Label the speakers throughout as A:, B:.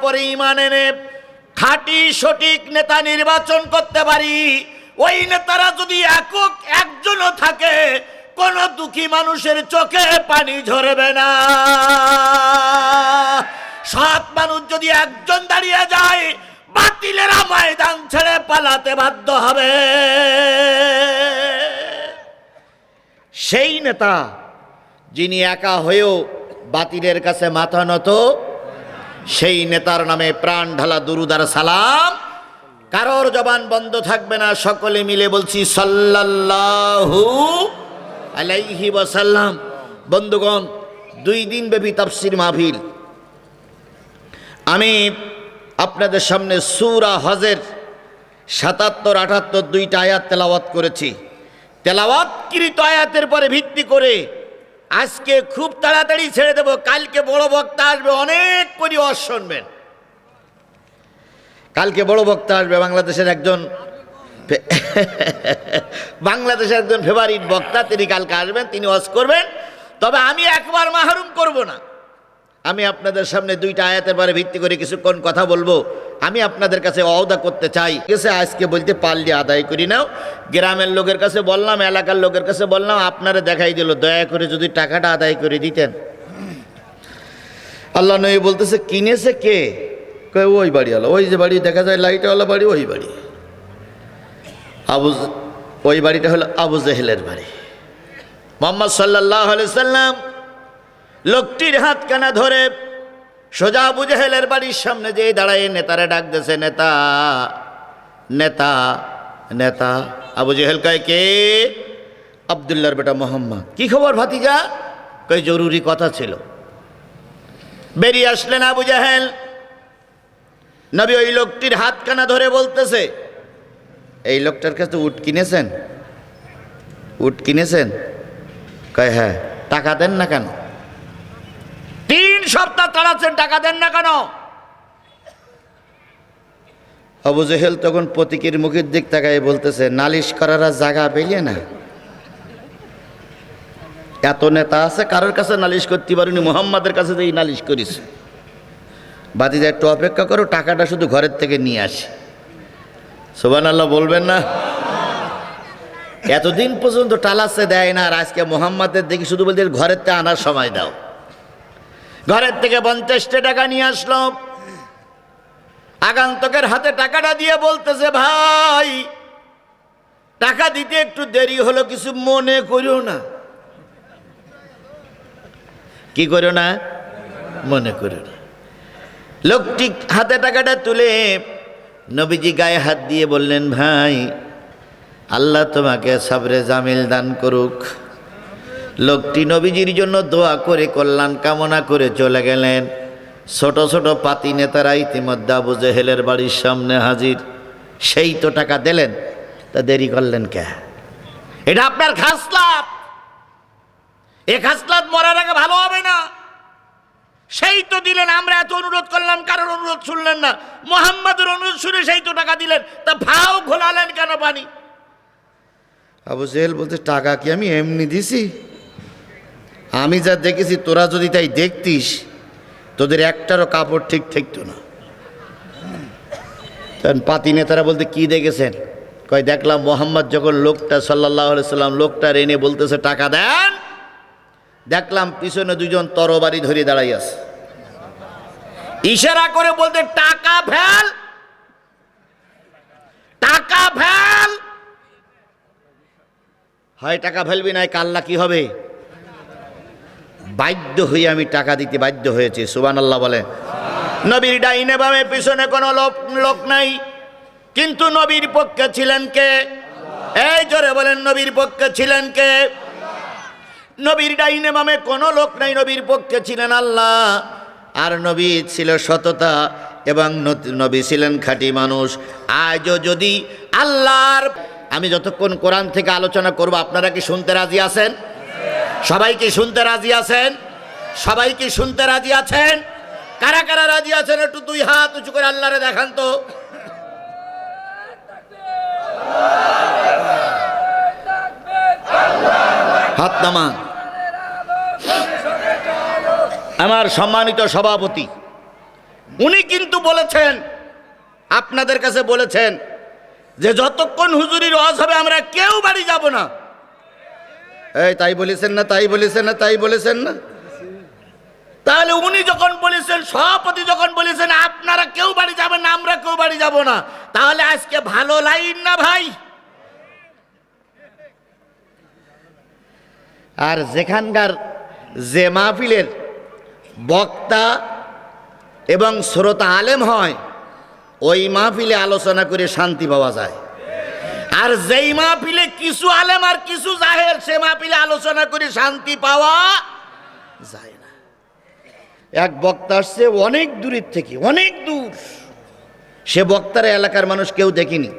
A: পরে ঈমান এনে খাঁটি সঠিক নেতা নির্বাচন করতে পারি, ওই নেতারা যদি একক একজনও থাকে, কোন দুঃখী মানুষের চোখে পানি ঝরবে না। সৎ মানুষ যদি একজন দাঁড়িয়ে যায়, বাতিলেরা ময়দান ছেড়ে পালাতে বাধ্য হবে। সেই নেতা যিনি একা হয়েও বাতিলের কাছে মাথা নত, সেই নেতার নামে প্রাণ ঢালা দুরূদ আর সালাম। কারোর জবান বন্ধ থাকবে না, সকলে মিলে বলছি সাল্লাল্লাহু আলাইহি ওয়াসাল্লাম। বন্ধুগণ, 2 দিন ব্যাপী তাফসীর মাহফিল। আমি আপনাদের সামনে সূরা হজের 77, 78 দুইটা আয়াত তেলাওয়াত করেছি। তেলাওয়াতকৃত আয়াতের পরে ভিত্তি করে আজকে খুব তাড়াতাড়ি ছেড়ে দেব। কালকে বড় বক্তা আসবে, অনেক পরিবার শুনবেন। কালকে বড় বক্তা আসবে, বাংলাদেশের একজন ফেভারিট বক্তা, তিনি কালকে আসবেন, তিনি ওয়াজ করবেন। তবে আমি একবার মাহরুম করব না। আমি আপনাদের সামনে 2টা আয়াতের পরে ভিত্তি করে কিছুক্ষণ কথা বলবো। আমি আপনাদের কাছে ওয়াদা করতে চাই, আজকে বলতে পারলে আদায় করি নাও। গ্রামের লোকের কাছে বললাম, এলাকার লোকের কাছে বললাম, আপনারা দেখাই দিল, দয়া করে যদি টাকাটা আদায় করে দিতেন। আল্লাহ নবী বলতেছে, কিনেছে কে? ওই বাড়িওয়ালা, ওই যে বাড়ি দেখা যায় লাইটওয়ালা বাড়ি, ওই বাড়ি। ওই বাড়িটা হলো আবু জেহেলের বাড়ি। মুহাম্মদ সাল্লাল্লাহু আলাইহি সাল্লাম লোকটির হাতখানা ধরে সোজা আবু জেহেলের বাড়ির সামনে যেয়ে দাঁড়ায় নেতারে ডাক দিয়েছে, নেতা নেতা নেতা। আবু জেহেল কয়, কে? আব্দুল্লাহর বেটা মোহাম্মদ। কি খবর ভাতিজা? কয়, জরুরি কথা ছিল। বেরিয়ে আসলেন আবু জেহেল। নবী ওই লোকটির হাতখানা ধরে বলতেছে, এই লোকটার কাছে উট কিনেছেন? উট কিনেছেন? কয়, হ্যাঁ। টাকা দেন না কেন? 3 সপ্তাহ তাড়াচ্ছেন, টাকা দেন না কেন? আবু জেহেল তখন প্রতীকের মুখের দিক তাকায় বলতেছে, নালিশ করার জায়গা পেলে না? এত নেতা আছে, কারোর কাছে নালিশ করতে পারিনি, মুহাম্মাদের কাছে যেই নালিশ করিস। বাতিজা একটু অপেক্ষা করো, টাকাটা শুধু ঘরের থেকে নিয়ে আসি। সুবহানাল্লাহ বলবেন না? এতদিন পর্যন্ত টালাসে দেয় না, আর আজকে মুহাম্মাদের দেখি শুধু বলতে ঘরের থেকে আনার সময় দাও। ঘরের থেকে 50টা টাকা নিয়ে আসলো। আগন্তুকের হাতে টাকাটা দিয়ে বলতেছে, ভাই টাকা দিতে একটু দেরি হলো, কিছু মনে করিও না। কি করো না? মনে করো না। লোকটি হাতে টাকাটা তুলে নবীজি গায়ে হাত দিয়ে বললেন, ভাই আল্লাহ তোমাকে সাবরে জামিল দান করুক। লোকটি নবীজির জন্য দোয়া করে কল্যাণ কামনা করে চলে গেলেন। ছোট ছোট পাতি নেতারা ইতিমধ্যে আবু জেহেলের বাড়ির সামনে হাজির। সেই তো টাকা দিলেন, তা দেরি করলেন কে? এটা আপনার খাসলাত। এ খাসলাত মরার আগে ভালো হবে না। সেই তো দিলেন, আমরা এত অনুরোধ করলাম, কারোর অনুরোধ শুনলেন না। মুহাম্মাদের অনুরোধ শুনে সেই তো টাকা দিলেন, তা ভাও ঘোলালেন কেন পানি? আবু জেহেল বলতে, টাকা কি আমি এমনি দিছি? আমি যা দেখেছি, তোরা যদি তাই দেখতিস, তোদের একটারও কাপড় ঠিক থাকতো না। পাতি নেতারা বলতে, কি দেখেছেন? কয়, দেখলাম মুহাম্মদ যখন লোকটা সাল্লাল্লাহু আলাইহি সাল্লাম লোকটা এনে বলতেছে টাকা দেন, দেখলাম পিছনে 2জন তরবারি ধরে দাঁড়াই আছে। ইশারা করে বলতে, টাকা ফেল, টাকা ফেল। হয় টাকা ফেলবি, নাই কাল্লা কি হবে? বাধ্য হয়ে আমি টাকা দিতে বাধ্য হয়েছি। সুবহানাল্লাহ বলে। নবীর ডাইনে বামে পিছনে কোনো লোক নাই, কিন্তু নবীর পক্ষে ছিলেন কে? এই জোরে বলেন, নবীর পক্ষে ছিলেন কে? নবীর ডাইনে বামে কোনো লোক নাই, নবীর পক্ষে ছিলেন আল্লাহ। আর নবী ছিল সততা এবং নবী ছিলেন খাঁটি মানুষ। আজও যদি আল্লাহর, আমি যতক্ষণ কোরআন থেকে আলোচনা করব, আপনারা কি শুনতে রাজি আছেন? সবাই কি শুনতে রাজি আছেন? সবাই কি শুনতে রাজি আছেন? কারা কারা রাজি আছেন একটু 2 হাত উঁচু করে আল্লাহরে দেখান তো। হাত নামান। আমার সম্মানিত সভাপতি উনি কিন্তু বলেছেন, আপনাদের কাছে বলেছেন যে যতক্ষণ হুজুরির ওয়াজ হবে আমরা কেউ বাড়ি যাব না। এই তাই বলেছেন না, তাই বলেছেন না, তাই বলেছেন না? তাহলে উনি যখন বলেছেন, সভাপতি যখন বলেছেন আপনারা কেউ বাড়ি যাবেন না, আমরা কেউ বাড়ি যাব না, তাহলে আজকে ভালো লাইন না ভাই? আর যেখানকার যে মাহফিলের বক্তা এবং শ্রোতা আলেম হয়, ওই মাহফিলে আলোচনা করে শান্তি পাওয়া যায়। আর যেই মাহফিলে কিছু আলেম আর কিছু জাহের, সে মাহফিলে আলোচনা করে শান্তি পাওয়া যায় না। এক বক্তা আসছে অনেক দূরের থেকে, অনেক দূর, সে বক্তার এলাকার মানুষ কেউ দেখেনি,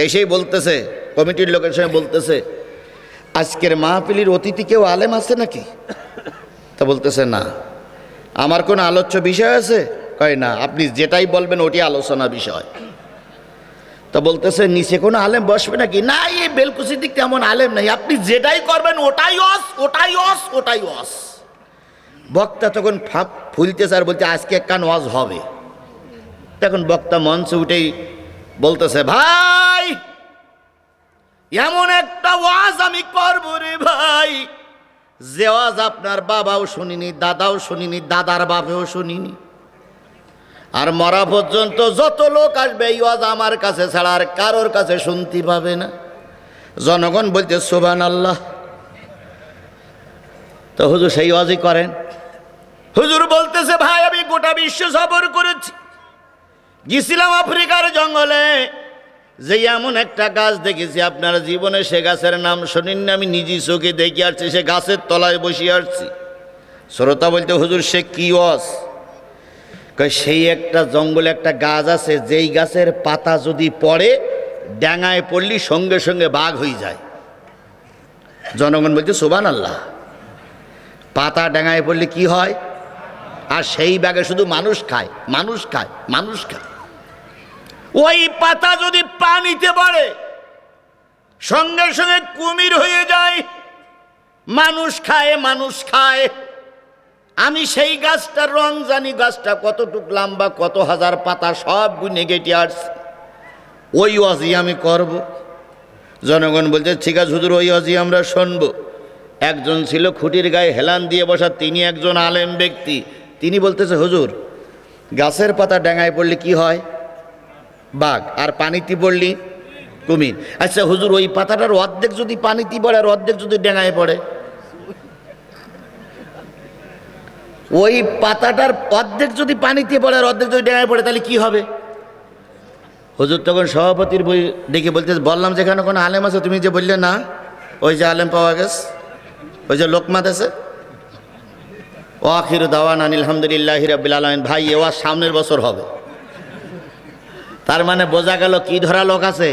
A: এসেই বলতেছে, কমিটির লোকের সঙ্গে বলতেছে, আজকের মাহফিলের অতিথি কেউ আলেম আছে নাকি? তা বলতেছে না। আমার কোনো আলোচ্য বিষয় আছে? কয় না, আপনি যেটাই বলবেন ওটি আলোচনা বিষয়। তা বলতেছে নিচে কোনো আলেম বসবে নাকি? না, এই বেলকুচির দিক তেমন আলেম নাই, আপনি যেটাই করবেন ওটাই অস, ওটাই অস, ওটাই অস। বক্তা তখন ফুলতেছে আর বলছে আজকে কান ওয়াজ হবে। তখন বক্তা মঞ্চে উঠেই বলতেছে, ভাই এমন একটা ওয়াজ আমি করবো রে ভাই, যে ওয়াজ আপনার বাবাও শুনিনি, দাদাও শুনিনি, দাদার বাপেও শুনিনি, আর মরা পর্যন্ত যত লোক আসবে এই ওয়াজ আমার কাছে ছাড়া আর কারোর কাছে শুনতে পাবে না। জনগণ বলতে সুবহানাল্লাহ। তো হুজুর সেই ওয়াজই করেন। হুজুর বলতেছে, ভাই আমি গোটা বিশ্ব সফর করেছি, গেছিলাম আফ্রিকার জঙ্গলে, যে এমন একটা গাছ দেখেছি আপনারা জীবনে সে গাছের নাম শোনেননি, আমি নিজে চোখে দেখে আসছি, সে গাছের তলায় বসে আসছি। শ্রোতা বলতে, হুজুর সে কি ওয়াজ? সেই একটা জঙ্গলে একটা গাছ আছে, যেই গাছের পাতা যদি পড়ে, ডাঙায় পড়লি সঙ্গে সঙ্গে বাঘ হয়ে যায়। জনগণ বলছে সুবহানাল্লাহ। পাতা ডাঙায় পড়লে কি হয়? আর সেই বাঘে শুধু মানুষ খায়, মানুষ খায়, মানুষ খায়। ওই পাতা যদি পানিতে পড়ে সঙ্গে সঙ্গে কুমির হয়ে যায়, মানুষ খায়, মানুষ খায়। আমি সেই গাছটার রং জানি, গাছটা কতটুক লম্বা, কত হাজার পাতা, সব গুনে গেটে আসছে। ওই ওয়াজি আমি করব। জনগণ বলছে ঠিক আছে হুজুর, ওই ওয়াজি আমরা শুনব। একজন ছিল খুঁটির গায়ে হেলান দিয়ে বসা, তিনি একজন আলেম ব্যক্তি, তিনি বলতেছে, হুজুর গাছের পাতা ডাঙায় পড়লে কি হয়? বাঘ। আর পানিতে পড়লি কুমির। আচ্ছা হুজুর, ওই পাতাটার অর্ধেক যদি পানিতে পড়ে আর অর্ধেক যদি ডাঙায় পড়ে? ওই পাতাটার অর্ধেক যদি পানিতে পড়ে আর অর্ধেক যদি ডাঙায় পড়ে, তাহলে কি হবে? হুজুর তখন সভাপতির বই দেখে বলতে, বললাম যেখানে কোনো আলেম আছে, তুমি যে বললে না, ওই যে আলেম পাওয়া গেছে, ওই যে লোকমাত আছে। ও আখির দাওয়ান আলহামদুলিল্লাহি রাব্বিল আলামিন। ভাই এ ওয়াজ সামনের বছর হবে। তার মানে বোঝা গেল কি ধরা লোক আছে?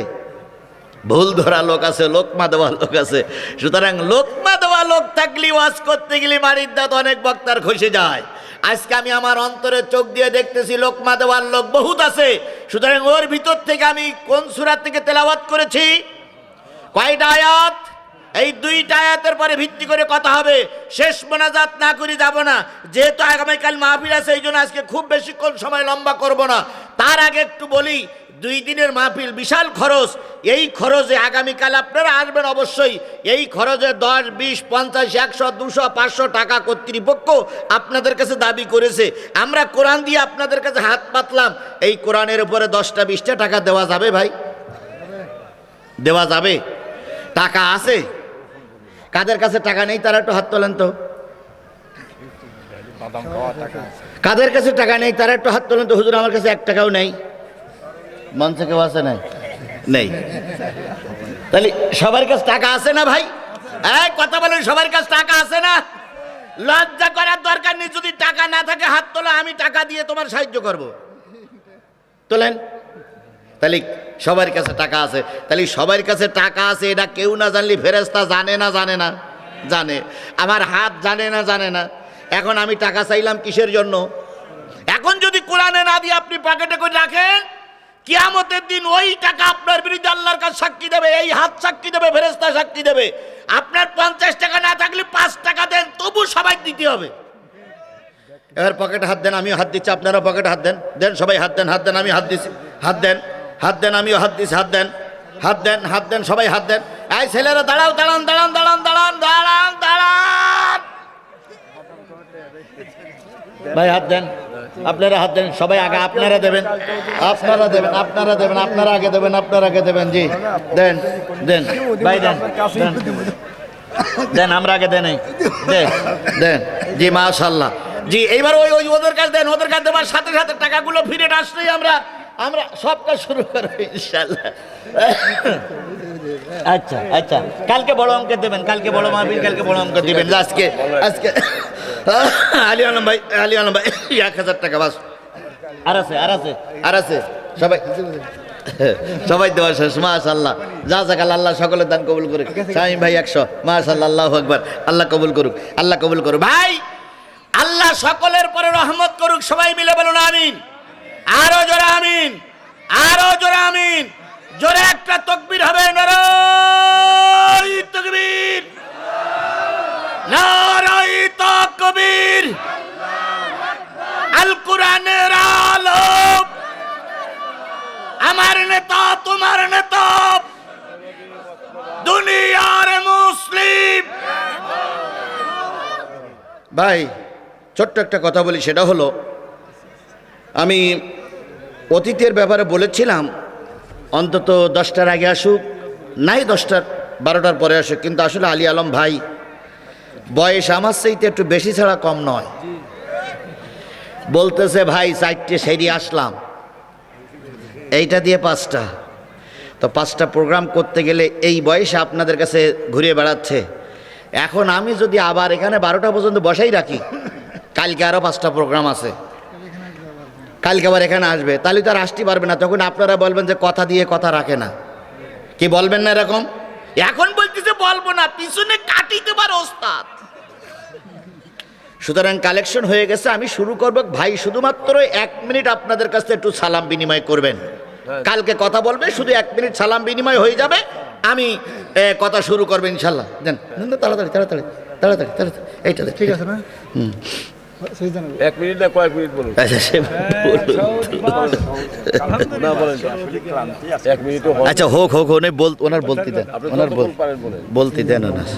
A: ভুল ধরা লোক আছে, লোকমা দেওয়া লোক আছে। সুতরাং লোকমা দেওয়া লোক থাকলে ওয়াজ করতে গেলে মারির দাঁত অনেক বক্তার খসে যায়। আজকে আমি আমার অন্তরে চোখ দিয়ে দেখতেছি লোকমা দেওয়ার লোক বহুত আছে। সুতরাং ওর ভিতর থেকে আমি কোন সূরা থেকে তেলাওয়াত করেছি? কয়টা আয়াত? এই দুইটা আয়াতের পরে ভিত্তি করে কথা হবে। শেষ মোনাজাত না করে যাব না, যেহেতু আগামীকাল মাহফিল আছে, এই জন্য আজকে খুব বেশিক্ষণ সময় লম্বা করব না। তার আগে একটু বলি, 2 দিনের মাহফিল, বিশাল খরচ। এই খরচে আগামীকাল আপনারা আসবেন অবশ্যই। এই খরচে 10, 20, 50, 100, 200, 500 টাকা কর্তৃপক্ষ আপনাদের কাছে দাবি করেছে। আমরা কোরআন দিয়ে আপনাদের কাছে হাত পাতলাম, এই কোরআনের উপরে 10টা 20টা টাকা দেওয়া যাবে ভাই? দেওয়া যাবে? টাকা আছে? কাদের কাছে টাকা নেই তারা একটু হাত তোলেন তো। কাদের কাছে টাকা নেই তারা একটু হাত তোলেন তো। হুজুর আমার কাছে 1 টাকাও নেই। মঞ্চে কেউ আছে? নাই, নেই। তাহলে সবার কাছে টাকা আছে না ভাই? এই কথা বলেন, সবার কাছে টাকা আছে না? লজ্জা করার দরকার নেই। যদি টাকা না থাকে হাত তোলা, আমি টাকা দিয়ে তোমার সাহায্য করব। তোলেন। তাহলে সবার কাছে টাকা আছে। তাহলে সবার কাছে টাকা আছে, এটা কেউ না জানলে ফেরেশতা জানে না? জানে না? জানে। আমার হাত জানে না? জানে না? এখন আমি টাকা চাইলাম কিসের জন্য? এখন যদি কোরআনে না দিয়ে আপনি পকেটে করে রাখেন, কিয়ামতের দিন ওই টাকা আপনার বিরুদ্ধে আল্লাহর কাছে সাক্ষী দেবে। এই হাত সাক্ষী দেবে, ফেরেশতা সাক্ষী দেবে। আপনার 50 টাকা না থাকলে 5 টাকা দেন, তবু সবাই দিতে হবে। এবার পকেটে হাত দেন, আমিও হাত দিচ্ছি, আপনারা পকেটে হাত দেন, দেন সবাই হাত দেন, হাত দেন, আমি হাত দিচ্ছি, হাত দেন, হাত দেন, আমিও হাত দিচ্ছি, হাত দেন, হাত দেন, হাত দেন, সবাই হাত দেন। এই ছেলেরা দাঁড়াও, দাঁড়ান, দাঁড়ান, দাঁড়ান, দাঁড়ান, দাঁড়ান, দাঁড়ান, ভাই হাত দেন, আপনারা হাত দেন, সবাই আগে আপনারা দেবেন, আপনারা দেবেন, আপনারা দেবেন, আপনারা আগে দেবেন, আপনারা আগে দেবেন, জি দেন, দেন ভাই দেন, দেন, দেন, আমরা আগে দেন, দেন, দেন, জি মাশাআল্লাহ, জি এইবার ওই ওই ওদের কাছে দেন, ওদের কাছে দেওয়ার সাথে সাথে টাকাগুলো ফিরে আসলেই আমরা আমরা সব কাজ শুরু করবো ইনশাআল্লাহ। আচ্ছা আচ্ছা, কালকে বড় অঙ্ক দেবেন, কালকে বড় মাহফিল, কালকে বড় অঙ্ক দিবেন। আজকে আজকে আলী আলম ভাই, আলী আলম ভাই 1000 টাকা বাস, আর আছে, আর আছে, আর আছে, সবাই সবাই দেওয়া শেষ, মাশাআল্লাহ, জাযাকাল্লাহ, আল্লাহ সকলের দান কবুল করুক। শামীম ভাই 100, মাশাআল্লাহ, আল্লাহু আকবার, আল্লাহ কবুল করুক, আল্লাহ কবুল করুক। ভাই আল্লাহ সকলের পরে রহমত করুক, সবাই মিলে বলুন আমিন, আরো জোরে আমিন, আরো জোরে আমিন, জোরে একটা তাকবীর হবে, নারায়ে তাকবীর, নারায়ে তাকবীর, আল কোরআনের আলো, আমার নেতা তোমার নেতা, দুনিয়ার মুসলিম। ভাই ছোট্ট একটা কথা বলি, সেটা হলো আমি অতীতের ব্যাপারে বলেছিলাম অন্তত 10টার আগে আসুক, নাই 10টার 12টার পরে আসুক, কিন্তু আসলে আলী আলম ভাই বয়স আমার চাইতে একটু বেশি ছাড়া কম নয়। বলতেছে ভাই 4টে সেরি আসলাম, এইটা দিয়ে 5টা, তো 5টা প্রোগ্রাম করতে গেলে এই বয়সে আপনাদের কাছে ঘুরে বেড়াচ্ছে। এখন আমি যদি আবার এখানে 12টা পর্যন্ত বসাই রাখি, কালকে আরও 5টা প্রোগ্রাম আছে, কালকে আবার এখানে আসবে, তাহলে তো আর আসতে পারবে না। তখন আপনারা বলবেন যে কথা দিয়ে কথা রাখে না, কি বলবেন না এরকম? এখন বলতেছে বলবো না, পিছনে কাটিতে পারো ওস্তাদ। সুতরাং কালেকশন হয়ে গেছে, আমি শুরু করব। ভাই শুধুমাত্র 1 মিনিট আপনাদের কাছে একটু সালাম বিনিময় করবেন, কালকে কথা বলবে, শুধু 1 মিনিট সালাম বিনিময় হয়ে যাবে, আমি কথা শুরু করবো ইনশাল্লাহ। দেন তাড়াতাড়ি তাড়াতাড়ি তাড়াতাড়ি তাড়াতাড়ি, এইটা ঠিক আছে না?
B: 1 মিনিট না কয়েক মিনিট বলুন।
A: আচ্ছা হোক হোক, ওনার বলতে দেন, ওনার বলতে দেন, ওনার